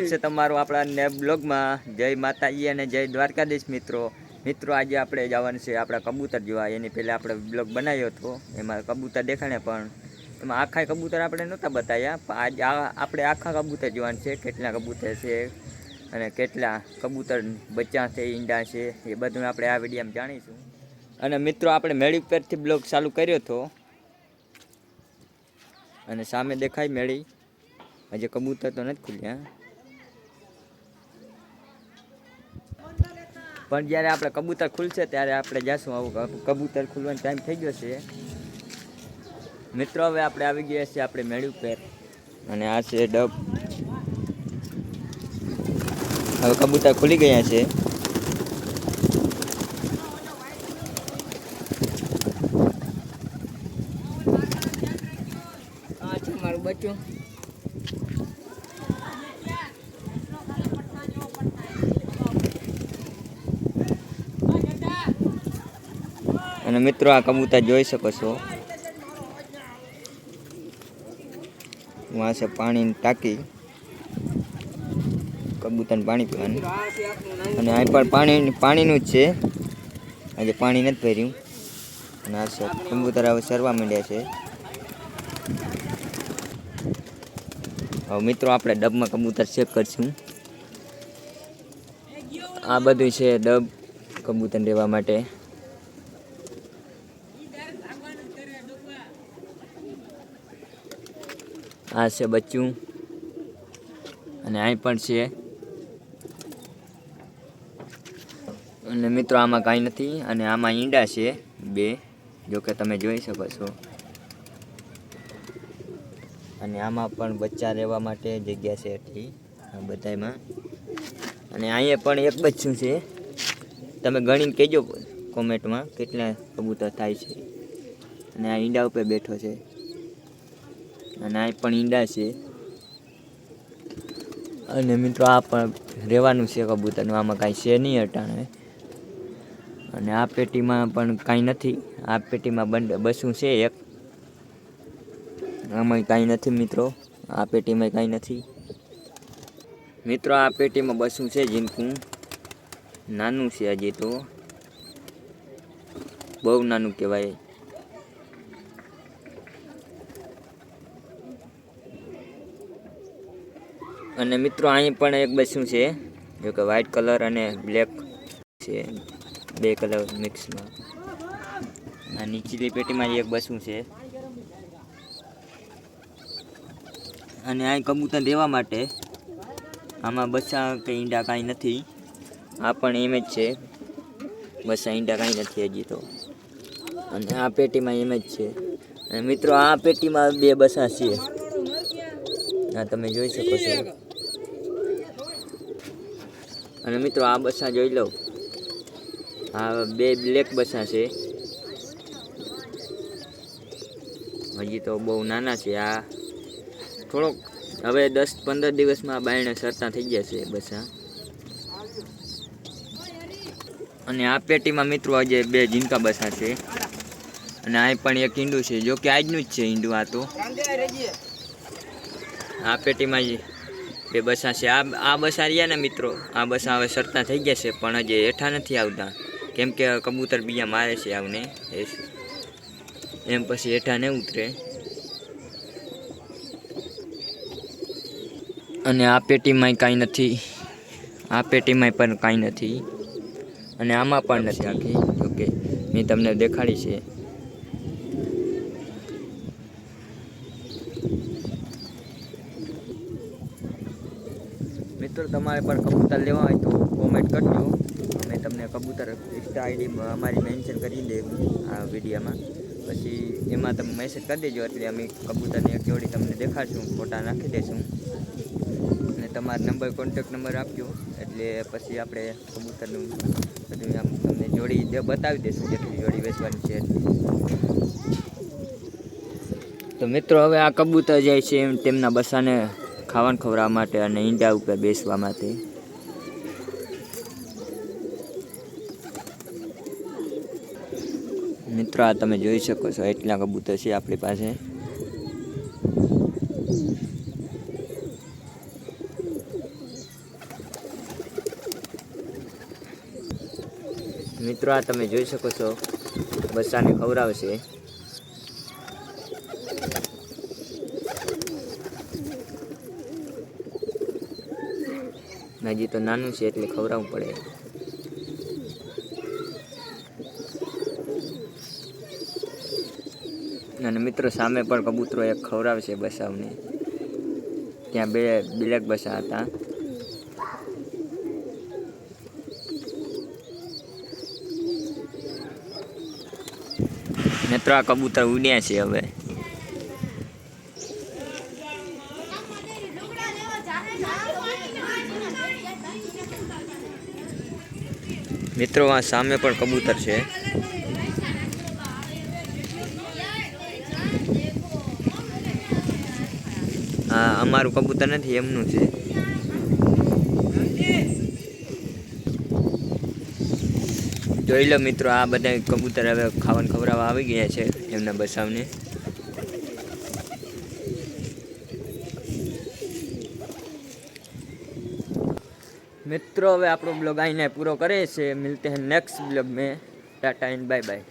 છે તમારું આપણા બ્લોગમાં. જય માતાજી અને જય દ્વારકાધીશ મિત્રો. આજે આપણે જવાનું છે આપણા કબૂતર જોવા. એની પહેલાં આપણે બ્લોગ બનાવ્યો હતો, એમાં કબૂતર દેખાડ્યા, પણ એમાં આખા કબૂતર આપણે નહોતા બતાવ્યા. આજે આપણે આખા કબૂતર જોવાનું છે, કેટલા કબૂતર છે અને કેટલા કબૂતર બચ્ચા છે, ઈંડા છે, એ બધું આપણે આ વિડીયોમાં જાણીશું. અને મિત્રો આપણે મેળી પરથી બ્લોગ ચાલુ કર્યો હતો, અને સામે દેખાય મેળી. હજી કબૂતર તો નથી ખુલ્યા, પણ જ્યારે આપણે કબૂતર ખુલશે ત્યારે આપણે જઈશું. આવું કબૂતર ખુલવાનો ટાઈમ થઈ ગયો છે મિત્રો. હવે આપણે આવી ગયા છીએ આપણે મેળી ઉપર, અને આ છે ડબ. હવે કબૂતર ખુલી ગયા છે. આ છે મારું બચ્ચું. અને મિત્રો આ કબૂતર જોઈ શકો છો. વાં છે પાણીની ટાંકી, કબૂતરને પાણી પીવાનું. અને અહીં પણ પાણીનું જ છે, આજે પાણી નથી ભર્યું. અને આ છે કબૂતર હવે સરવા માંડ્યા છે. હવે મિત્રો આપણે ડબમાં કબૂતર ચેક કરશું. આ બધું છે ડબ કબૂતર રહેવા માટે. આ છે બચ્ચું, અને અહીં પણ છે. અને મિત્રો આમાં કાંઈ નથી, અને આમાં ઈંડા છે બે, જો કે તમે જોઈ શકો છો. અને આમાં પણ બચ્ચા રહેવા માટે જગ્યા છે એટલી આ બધામાં. અને અહીંયા પણ એક બચ્ચું છે. તમે ગણીને કહેજો કોમેન્ટમાં કેટલા કબૂતર થાય છે. અને આ ઈંડા ઉપર બેઠો છે, અને આ પણ ઈંડા છે. અને મિત્રો આ પણ રહેવાનું છે કબૂતરનું, આમાં કાંઈ છે નહીં અટાણે. અને આ પેટીમાં પણ કાંઈ નથી. આ પેટીમાં બસું છે એક, આમાં કાંઈ નથી મિત્રો. આ પેટીમાં કાંઈ નથી મિત્રો. આ પેટીમાં બસું છે ઝીણકું, નાનું છે હજી તો, બહુ નાનું કહેવાય. અને મિત્રો અહીં પણ એક બસું છે, જો કે વ્હાઈટ કલર અને બ્લેક છે, બે કલર મિક્સમાં. આ નીચેની પેટીમાં એક બસું છે. અને અહીં કબૂતર દેવા માટે આમાં બચ્ચા કે ઈંડા કાંઈ નથી. આ પણ એમ જ છે, બચ્ચા ઈંડા કાંઈ નથી હજી તો. અને આ પેટીમાં એમ જ છે. અને મિત્રો આ પેટીમાં બે બસા છે, આ તમે જોઈ શકો છો. અને મિત્રો આ બસા જોઈ લો, આ બે બ્લેક બસા છે, હજી તો બહુ નાના છે. આ થોડોક હવે 10-15 દિવસમાં બાયણે સરતા થઈ ગયા છે બસા. અને આ પેટીમાં મિત્રો આજે બે ઝીણકા બસા છે. અને આ પણ એક ઈંડું છે, જો કે આજનું જ છે ઈંડું. આ તો આ પેટીમાં બે બસા છે. આ બસા રહ્યા ને મિત્રો, આ બસા હવે સરતા થઈ ગયા છે, પણ હજી હેઠા નથી આવતા, કેમ કે કબૂતર બીજા મારે છે આવને, એમ પછી હેઠા નહીં ઉતરે. અને આ પેટીમાં કાંઈ નથી, આ પેટીમાં પણ કાંઈ નથી, અને આમાં પણ નથી આખી, ઓકે મેં તમને દેખાડી છે. મિત્રો તમારે પણ કબૂતર લેવા હોય તો કોમેન્ટ કરજો, અમે તમને કબૂતર ઇન્સ્ટા આઈડી અમારી મેન્શન કરી દેવું આ વિડીયોમાં. પછી એમાં તમે મેસેજ કરી દેજો, એટલે અમે કબૂતરની એક જોડી તમને દેખાડશું, ફોટા નાખી દઈશું. અને તમારો નંબર, કોન્ટેક્ટ નંબર આપજો, એટલે પછી આપણે કબૂતરનું બધું આમ તમને જોડી બતાવી દઈશું, જેટલી જોડી વેચવાની છે એટલી. તો મિત્રો હવે આ કબૂતર જાય છે તેમના બસાને ખાવાનું ખવડાવવા માટે અને ઈંડા ઉપર બેસવા માટે. મિત્રો આ તમે જોઈ શકો છો, એટલા કબૂતર છે આપણી પાસે. મિત્રો આ તમે જોઈ શકો છો બચ્ચાને ખવડાવશે. હજી તો નાનું છે એટલે ખવડાવવું પડે. અને મિત્રો સામે પણ કબૂતરો એક ખવડાવશે બસાવને. ત્યાં બે બ્લેક બસા હતા. મિત્રો આ કબૂતર ઉડ્યા છે હવે. મિત્રો આ સામે પણ કબૂતર છે. હા અમારું કબૂતર નથી, એમનું છે. જોઈ લો મિત્રો આ બધા કબૂતર હવે ખાવાનું ખવડાવવા આવી ગયા છે એમના બસાવને. મિત્રો હવે આપણો બ્લોગ અહીં પૂરો કરે છે. મિલતે हैं नेक्स्ट ब्लॉग में. Tata and bye bye.